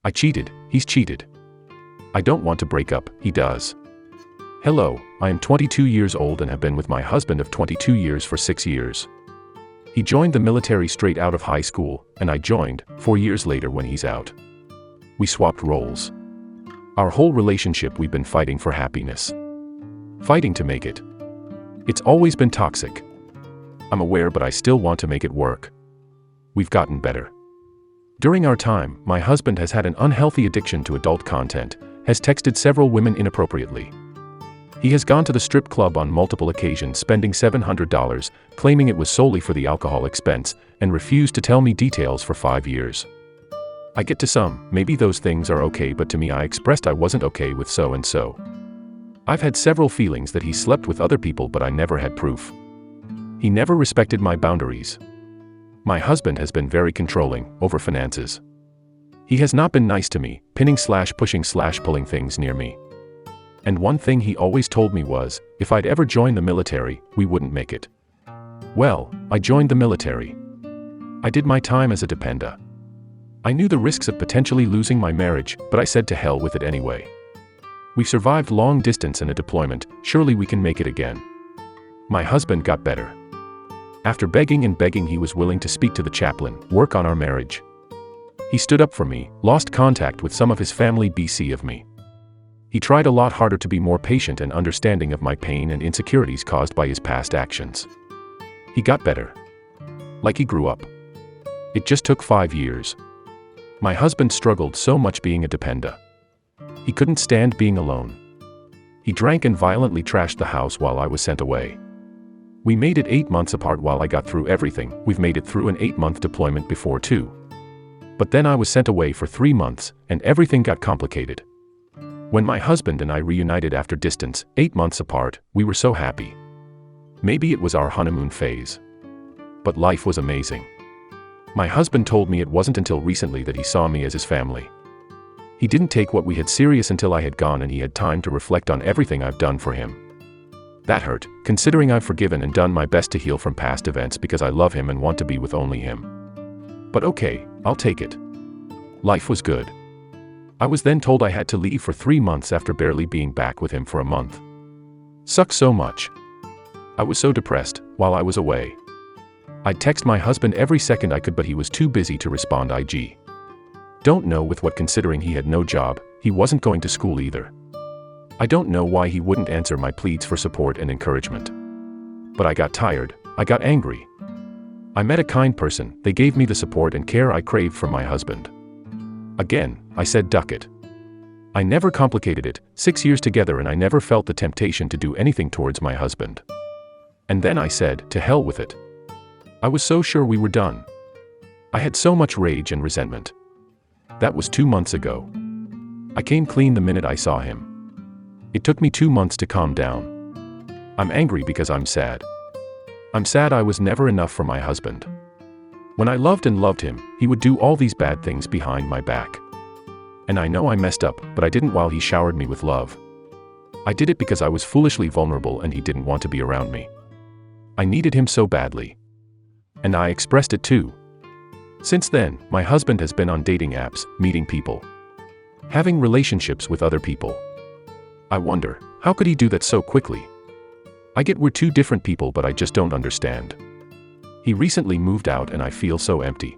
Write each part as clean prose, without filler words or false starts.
I cheated, he's cheated. I don't want to break up, he does. Hello, I am 22 years old and have been with my husband of 22 years for 6 years. He joined the military straight out of high school, and I joined 4 years later when he's out. We swapped roles. Our whole relationship we've been fighting for happiness. Fighting to make it. It's always been toxic. I'm aware, but I still want to make it work. We've gotten better. During our time, my husband has had an unhealthy addiction to adult content, has texted several women inappropriately. He has gone to the strip club on multiple occasions spending $700, claiming it was solely for the alcohol expense, and refused to tell me details for 5 years. I get to some, maybe those things are okay, but to me I expressed I wasn't okay with so and so. I've had several feelings that he slept with other people, but I never had proof. He never respected my boundaries. My husband has been very controlling, over finances. He has not been nice to me, pinning/pushing/pulling things near me. And one thing he always told me was, if I'd ever join the military, we wouldn't make it. Well, I joined the military. I did my time as a dependa. I knew the risks of potentially losing my marriage, but I said to hell with it anyway. We've survived long distance and a deployment, surely we can make it again. My husband got better. After begging and begging, he was willing to speak to the chaplain, work on our marriage. He stood up for me, lost contact with some of his family BC of me. He tried a lot harder to be more patient and understanding of my pain and insecurities caused by his past actions. He got better. Like he grew up. It just took 5 years. My husband struggled so much being a dependa. He couldn't stand being alone. He drank and violently trashed the house while I was sent away. We made it 8 months apart while I got through everything. We've made it through an 8-month deployment before too. But then I was sent away for 3 months, and everything got complicated. When my husband and I reunited after distance, 8 months apart, we were so happy. Maybe it was our honeymoon phase. But life was amazing. My husband told me it wasn't until recently that he saw me as his family. He didn't take what we had serious until I had gone and he had time to reflect on everything I've done for him. That hurt, considering I've forgiven and done my best to heal from past events because I love him and want to be with only him. But okay, I'll take it. Life was good. I was then told I had to leave for 3 months after barely being back with him for a month. Sucked so much. I was so depressed while I was away. I'd text my husband every second I could, but he was too busy to respond IG. Don't know with what, considering he had no job, he wasn't going to school either. I don't know why he wouldn't answer my pleas for support and encouragement. But I got tired, I got angry. I met a kind person, they gave me the support and care I craved from my husband. Again, I said duck it. I never complicated it, 6 years together, and I never felt the temptation to do anything towards my husband. And then I said, to hell with it. I was so sure we were done. I had so much rage and resentment. That was 2 months ago. I came clean the minute I saw him. It took me 2 months to calm down. I'm angry because I'm sad. I'm sad I was never enough for my husband. When I loved and loved him, he would do all these bad things behind my back. And I know I messed up, but I didn't while he showered me with love. I did it because I was foolishly vulnerable and he didn't want to be around me. I needed him so badly. And I expressed it too. Since then, my husband has been on dating apps, meeting people. Having relationships with other people. I wonder, how could he do that so quickly? I get we're two different people, but I just don't understand. He recently moved out and I feel so empty.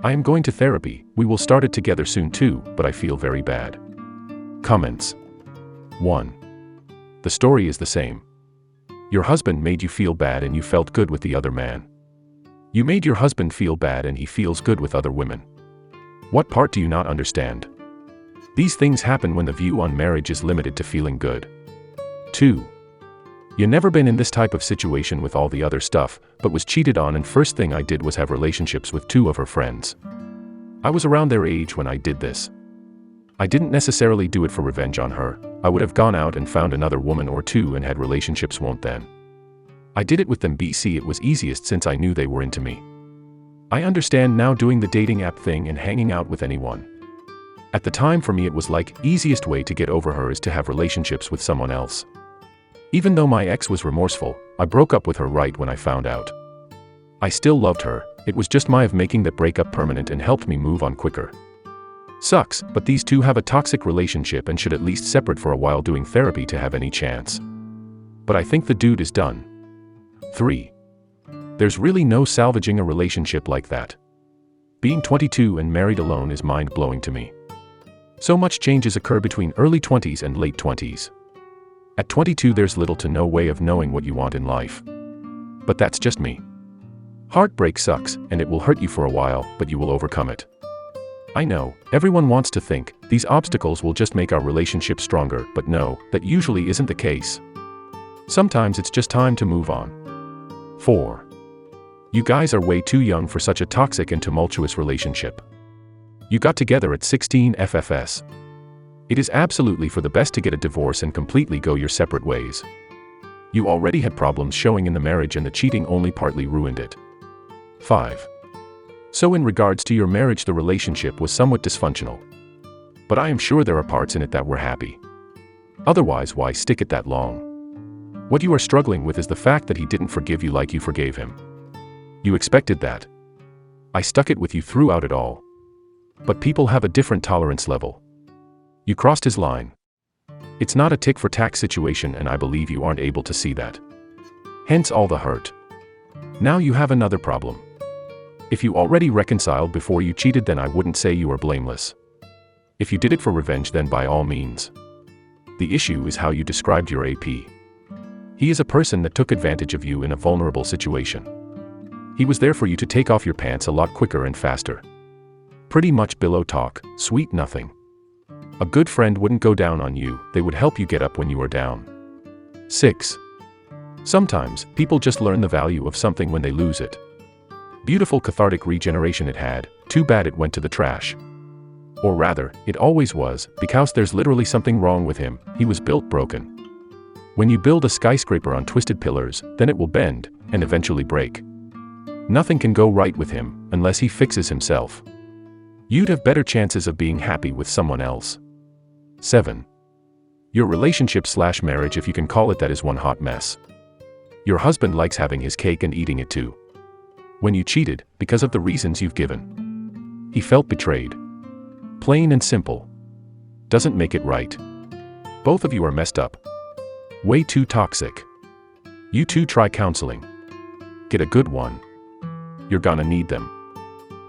I am going to therapy, we will start it together soon too, but I feel very bad. Comments. 1. The story is the same. Your husband made you feel bad and you felt good with the other man. You made your husband feel bad and he feels good with other women. What part do you not understand? These things happen when the view on marriage is limited to feeling good. 2. You never been in this type of situation with all the other stuff, but was cheated on, and first thing I did was have relationships with 2 of her friends. I was around their age when I did this. I didn't necessarily do it for revenge on her. I would have gone out and found another woman or 2 and had relationships then. I did it with them BC, it was easiest since I knew they were into me. I understand now doing the dating app thing and hanging out with anyone. At the time for me it was like, easiest way to get over her is to have relationships with someone else. Even though my ex was remorseful, I broke up with her right when I found out. I still loved her, it was just my way of making that breakup permanent and helped me move on quicker. Sucks, but these two have a toxic relationship and should at least separate for a while doing therapy to have any chance. But I think the dude is done. 3. There's really no salvaging a relationship like that. Being 22 and married alone is mind-blowing to me. So much changes occur between early 20s and late 20s. At 22 there's little to no way of knowing what you want in life. But that's just me. Heartbreak sucks, and it will hurt you for a while, but you will overcome it. I know, everyone wants to think, these obstacles will just make our relationship stronger, but no, that usually isn't the case. Sometimes it's just time to move on. 4. You guys are way too young for such a toxic and tumultuous relationship. You got together at 16 FFS. It is absolutely for the best to get a divorce and completely go your separate ways. You already had problems showing in the marriage and the cheating only partly ruined it. 5. So in regards to your marriage, the relationship was somewhat dysfunctional. But I am sure there are parts in it that were happy. Otherwise, why stick it that long? What you are struggling with is the fact that he didn't forgive you like you forgave him. You expected that. I stuck it with you throughout it all. But people have a different tolerance level. You crossed his line. It's not a tick-for-tack situation, and I believe you aren't able to see that. Hence all the hurt. Now you have another problem. If you already reconciled before you cheated, then I wouldn't say you are blameless. If you did it for revenge, then by all means. The issue is how you described your AP. He is a person that took advantage of you in a vulnerable situation. He was there for you to take off your pants a lot quicker and faster. Pretty much below talk, sweet nothing. A good friend wouldn't go down on you, they would help you get up when you are down. 6. Sometimes, people just learn the value of something when they lose it. Beautiful cathartic regeneration it had, too bad it went to the trash. Or rather, it always was, because there's literally something wrong with him, he was built broken. When you build a skyscraper on twisted pillars, then it will bend, and eventually break. Nothing can go right with him, unless he fixes himself. You'd have better chances of being happy with someone else. 7. Your relationship/marriage, if you can call it that, is one hot mess. Your husband likes having his cake and eating it too. When you cheated, because of the reasons you've given, he felt betrayed. Plain and simple. Doesn't make it right. Both of you are messed up. Way too toxic. You two try counseling. Get a good one. You're gonna need them.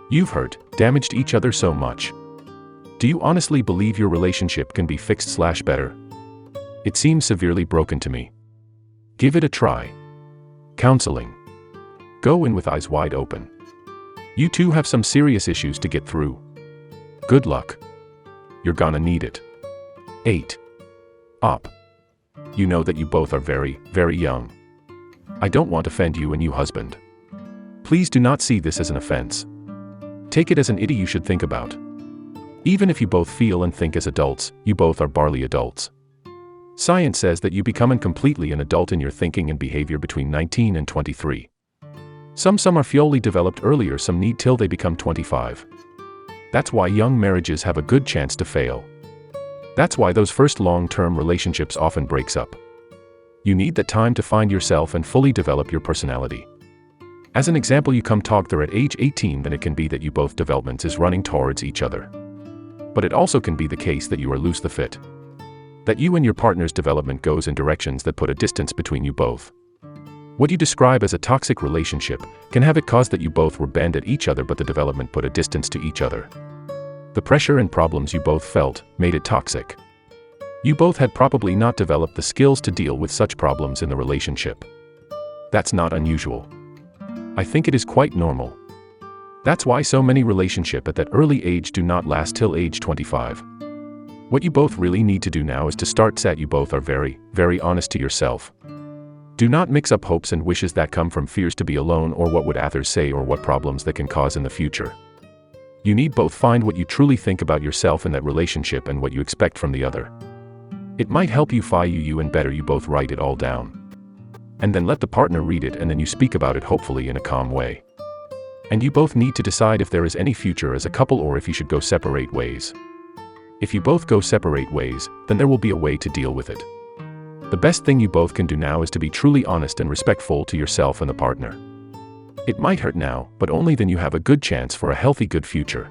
You've hurt, damaged each other so much. Do you honestly believe your relationship can be fixed/better? It seems severely broken to me. Give it a try. Counseling. Go in with eyes wide open. You two have some serious issues to get through. Good luck. You're gonna need it. 8. Op. You know that you both are very, very young. I don't want to offend you and you husband. Please do not see this as an offense. Take it as an idiot you should think about. Even if you both feel and think as adults, you both are barely adults. Science says that you become completely an adult in your thinking and behavior between 19 and 23. Some are fully developed earlier, some need till they become 25. That's why young marriages have a good chance to fail. That's why those first long-term relationships often breaks up. You need that time to find yourself and fully develop your personality. As an example, you come together at age 18, then it can be that you both developments is running towards each other. But it also can be the case that you are loose the fit. That you and your partner's development goes in directions that put a distance between you both. What you describe as a toxic relationship can have it cause that you both were bent at each other, but the development put a distance to each other. The pressure and problems you both felt made it toxic. You both had probably not developed the skills to deal with such problems in the relationship. That's not unusual. I think it is quite normal. That's why so many relationships at that early age do not last till age 25. What you both really need to do now is to start that you both are very, very honest to yourself. Do not mix up hopes and wishes that come from fears to be alone or what would others say or what problems that can cause in the future. You need both find what you truly think about yourself in that relationship and what you expect from the other. It might help you you and better you both write it all down. And then let the partner read it, and then you speak about it hopefully in a calm way. And you both need to decide if there is any future as a couple or if you should go separate ways. If you both go separate ways, then there will be a way to deal with it. The best thing you both can do now is to be truly honest and respectful to yourself and the partner. It might hurt now, but only then you have a good chance for a healthy, good future.